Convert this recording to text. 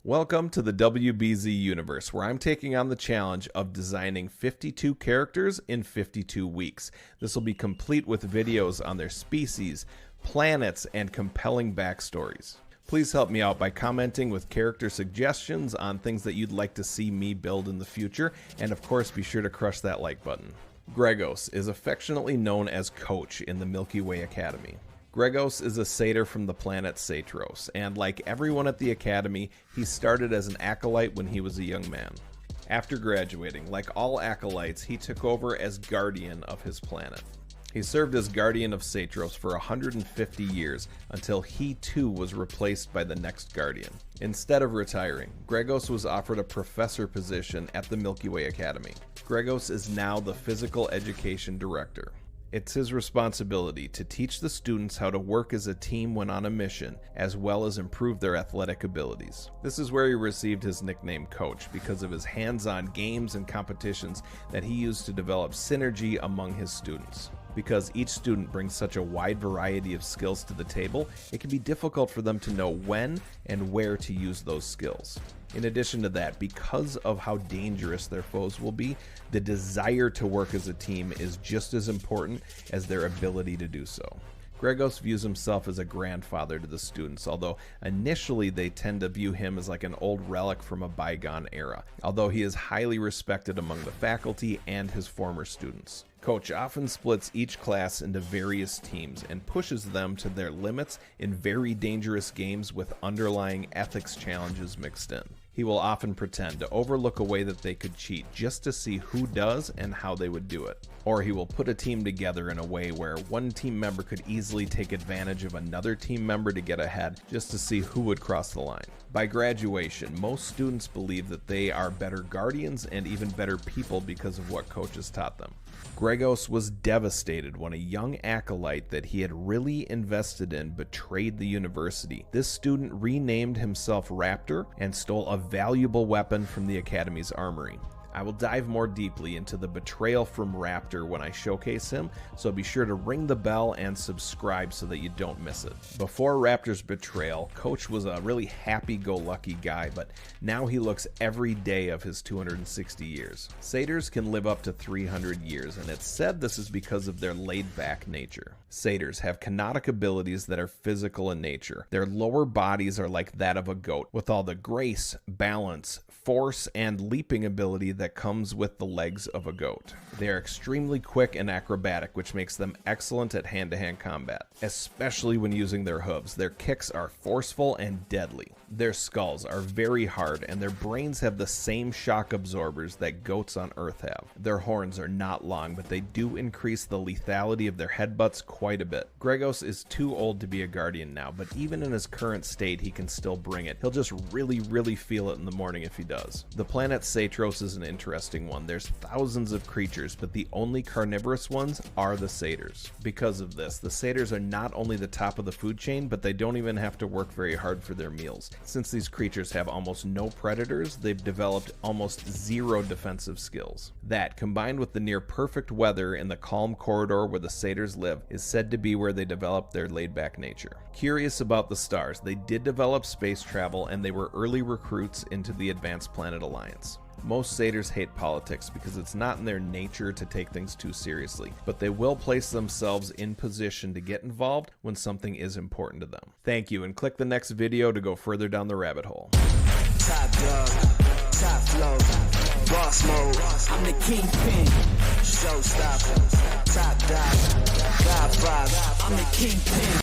Welcome to the WBZ universe, where I'm taking on the challenge of designing 52 characters in 52 weeks. This will be complete with videos on their species, planets, and compelling backstories. Please help me out by commenting with character suggestions on things that you'd like to see me build in the future, and of course be sure to crush that like button. Gregos is affectionately known as Coach in the Milky Way Academy. Gregos is a satyr from the planet Satros, and like everyone at the Academy, he started as an acolyte when he was a young man. After graduating, like all acolytes, he took over as guardian of his planet. He served as guardian of Satros for 150 years until he too was replaced by the next guardian. Instead of retiring, Gregos was offered a professor position at the Milky Way Academy. Gregos is now the physical education director. It's his responsibility to teach the students how to work as a team when on a mission, as well as improve their athletic abilities. This is where he received his nickname Coach, because of his hands-on games and competitions that he used to develop synergy among his students. Because each student brings such a wide variety of skills to the table, it can be difficult for them to know when and where to use those skills. In addition to that, because of how dangerous their foes will be, the desire to work as a team is just as important as their ability to do so. Gregos views himself as a grandfather to the students, although initially they tend to view him as like an old relic from a bygone era, although he is highly respected among the faculty and his former students. Coach often splits each class into various teams and pushes them to their limits in very dangerous games with underlying ethics challenges mixed in. He will often pretend to overlook a way that they could cheat just to see who does and how they would do it. Or he will put a team together in a way where one team member could easily take advantage of another team member to get ahead just to see who would cross the line. By graduation, most students believe that they are better guardians and even better people because of what Coach has taught them. Gregos was devastated when a young acolyte that he had really invested in betrayed the university. This student renamed himself Raptor and stole a valuable weapon from the Academy's armory. I will dive more deeply into the betrayal from Raptor when I showcase him, so be sure to ring the bell and subscribe so that you don't miss it. Before Raptor's betrayal, Coach was a really happy-go-lucky guy, but now he looks every day of his 260 years. Satyrs can live up to 300 years, and it's said this is because of their laid-back nature. Satyrs have canonic abilities that are physical in nature. Their lower bodies are like that of a goat, with all the grace, balance, force, and leaping ability that comes with the legs of a goat. They are extremely quick and acrobatic, which makes them excellent at hand-to-hand combat, especially when using their hooves. Their kicks are forceful and deadly. Their skulls are very hard, and their brains have the same shock absorbers that goats on Earth have. Their horns are not long, but they do increase the lethality of their headbutts quite a bit. Gregos is too old to be a guardian now, but even in his current state, he can still bring it. He'll just really feel it in the morning if he does. The planet Satros is an interesting one. There's thousands of creatures, but the only carnivorous ones are the satyrs. Because of this, the satyrs are not only the top of the food chain, but they don't even have to work very hard for their meals. Since these creatures have almost no predators, they've developed almost zero defensive skills. That, combined with the near perfect weather in the calm corridor where the satyrs live, is said to be where they developed their laid-back nature. Curious about the stars, they did develop space travel, and they were early recruits into the Advanced Planet Alliance. Most satyrs hate politics because it's not in their nature to take things too seriously, but they will place themselves in position to get involved when something is important to them. Thank you, and click the next video to go further down the rabbit hole. Top dog, top flow, boss mode, I'm the kingpin, showstopper, top dog, God vibe, I'm the kingpin.